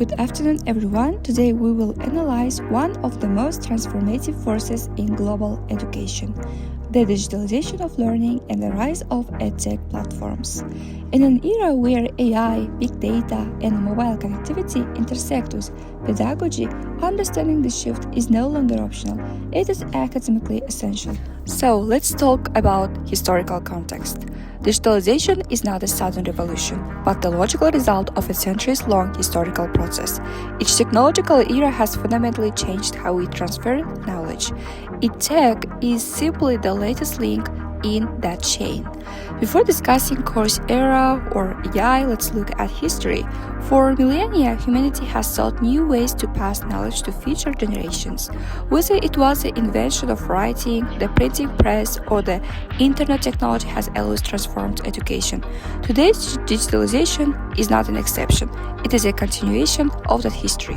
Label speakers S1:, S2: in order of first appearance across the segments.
S1: Good afternoon, everyone. Today we will analyze one of the most transformative forces in global education, the digitalization of learning and the rise of edtech platforms. In an era where AI, big data, and mobile connectivity intersect with pedagogy, understanding the shift is no longer optional. It is academically essential. So let's talk about historical context. Digitalization is not a sudden revolution, but the logical result of a centuries-long historical process. Each technological era has fundamentally changed how we transfer knowledge. EdTech is simply the latest link in that chain. Before discussing Coursera or AI, let's look at history. For millennia, humanity has sought new ways to pass knowledge to future generations. Whether it was the invention of writing, the printing press, or the internet, technology has always transformed education. Today's digitalization is not an exception. It is a continuation of that history.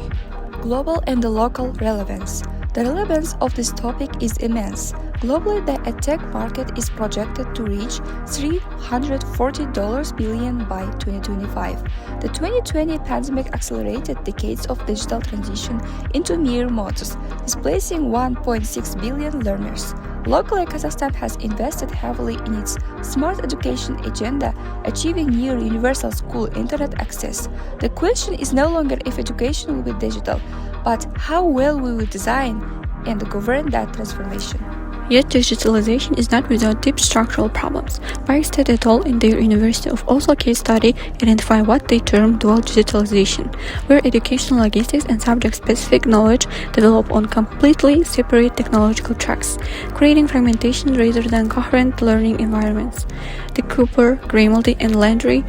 S1: Global and the local relevance. The relevance of this topic is immense. Globally, the edtech market is projected to reach $340 billion by 2025. The 2020 pandemic accelerated decades of digital transition into mere months, displacing 1.6 billion learners. Locally, Kazakhstan has invested heavily in its smart education agenda, achieving near universal school internet access. The question is no longer if education will be digital, but how well we will design and govern that transformation.
S2: Yet digitalization is not without deep structural problems. Bayersted et al. In their University of Oslo case study identify what they term dual digitalization, where educational logistics and subject-specific knowledge develop on completely separate technological tracks, creating fragmentation rather than coherent learning environments. De Cooper, Grimaldi, and Landry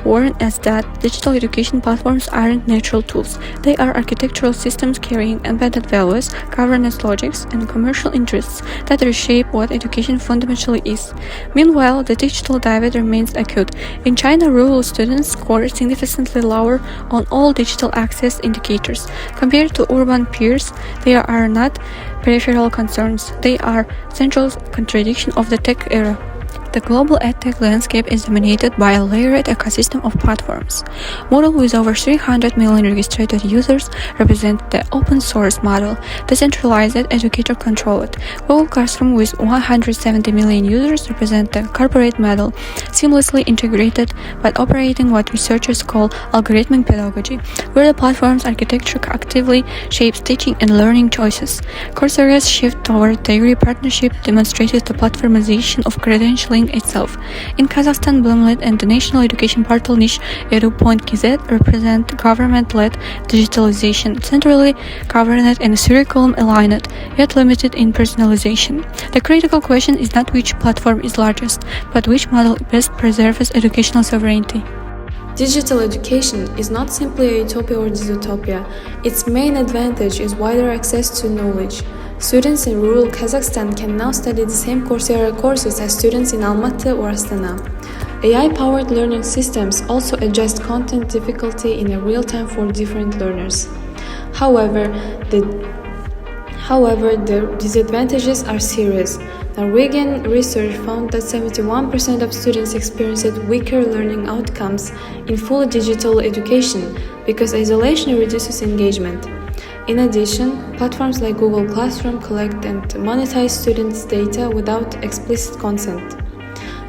S2: warn us that digital education platforms aren't natural tools. They are architectural systems carrying embedded values, governance logics, and commercial interests that reshape what education fundamentally is. Meanwhile, the digital divide remains acute. In China, rural students score significantly lower on all digital access indicators. Compared to urban peers, they are not peripheral concerns. They are central contradiction of the tech era. The global edtech landscape is dominated by a layered ecosystem of platforms. Moodle with over 300 million registered users represent the open-source model, decentralized educator-controlled. Google Classroom with 170 million users represent the corporate model, seamlessly integrated but operating what researchers call algorithmic pedagogy, where the platform's architecture actively shapes teaching and learning choices. Coursera's shift toward theory partnership demonstrated the platformization of credentialing itself. In Kazakhstan, Bloomlet and the national education portal niche Edu.kz represent government-led digitalization, centrally governed and curriculum-aligned, yet limited in personalization. The critical question is not which platform is largest, but which model best preserves educational sovereignty.
S3: Digital education is not simply a utopia or dystopia. Its main advantage is wider access to knowledge. Students in rural Kazakhstan can now study the same Coursera courses as students in Almaty or Astana. AI-powered learning systems also adjust content difficulty in real time for different learners. However, the disadvantages are serious. Norwegian research found that 71% of students experienced weaker learning outcomes in fully digital education because isolation reduces engagement. In addition, platforms like Google Classroom collect and monetize students' data without explicit consent.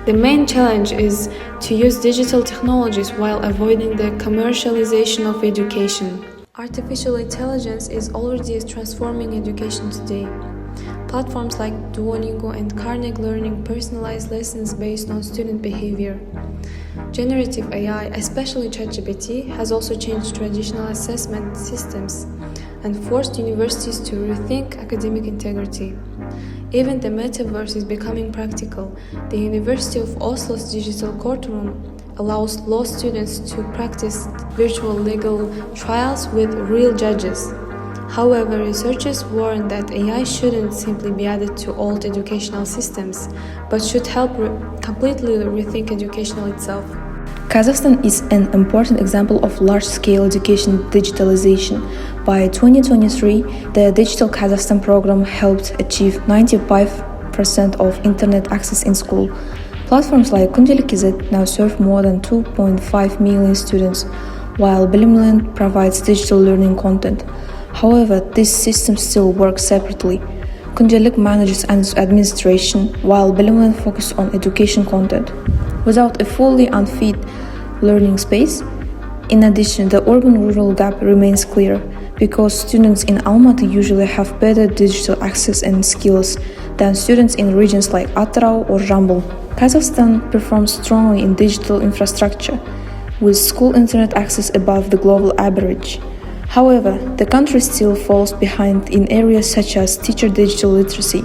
S3: The main challenge is to use digital technologies while avoiding the commercialization of education. Artificial intelligence is already transforming education today. Platforms like Duolingo and Carnegie Learning personalize lessons based on student behavior. Generative AI, especially ChatGPT, has also changed traditional assessment systems and forced universities to rethink academic integrity. Even the metaverse is becoming practical. The University of Oslo's digital courtroom allows law students to practice virtual legal trials with real judges. However, researchers warn that AI shouldn't simply be added to old educational systems, but should help completely rethink education itself.
S4: Kazakhstan is an important example of large-scale education digitalization. By 2023, the Digital Kazakhstan program helped achieve 95% of internet access in school. Platforms like Kundalik.kz now serve more than 2.5 million students. while Bilimland provides digital learning content. However, these systems still work separately. Kundelik manages administration, while Bilimland focuses on education content. Without a fully unfed learning space, in addition, the urban-rural gap remains clear because students in Almaty usually have better digital access and skills than students in regions like Atrau or Jambul. Kazakhstan performs strongly in digital infrastructure, with school internet access above the global average. However, the country still falls behind in areas such as teacher digital literacy,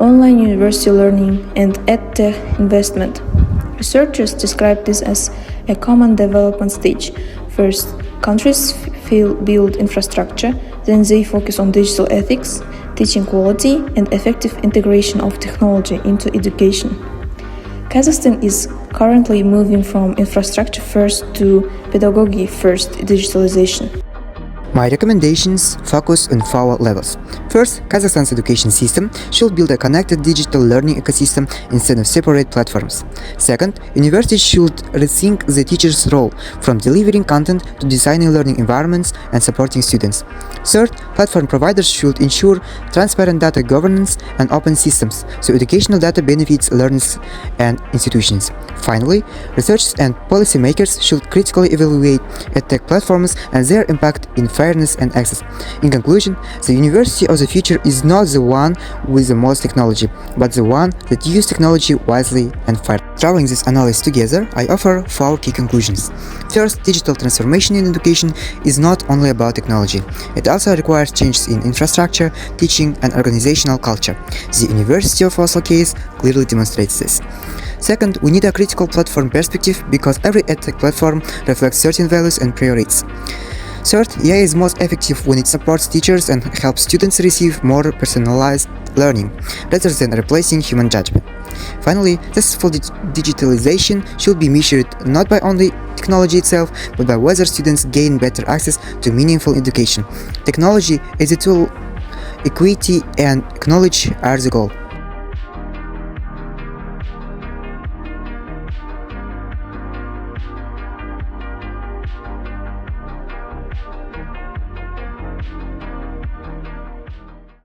S4: online university learning, and edtech investment. Researchers describe this as a common development stage. First, countries build infrastructure, then they focus on digital ethics, teaching quality, and effective integration of technology into education. Kazakhstan is currently moving from infrastructure first to pedagogy first digitalization.
S5: My recommendations focus on 4 levels. First, Kazakhstan's education system should build a connected digital learning ecosystem instead of separate platforms. Second, universities should rethink the teacher's role, from delivering content to designing learning environments and supporting students. Third, platform providers should ensure transparent data governance and open systems, so educational data benefits learners and institutions. Finally, researchers and policymakers should critically evaluate edtech platforms and their impact in fairness and access. In conclusion, the university of the future is not the one with the most technology, but the one that uses technology wisely and fairly. Drawing this analysis together, I offer 4 key conclusions. First, digital transformation in education is not only about technology. It also requires changes in infrastructure, teaching, and organizational culture. The University of Oslo case clearly demonstrates this. Second, we need a critical platform perspective because every edtech platform reflects certain values and priorities. Third, AI is most effective when it supports teachers and helps students receive more personalized learning, rather than replacing human judgment. Finally, successful digitalization should be measured not by only technology itself, but by whether students gain better access to meaningful education. Technology is a tool, equity and knowledge are the goal.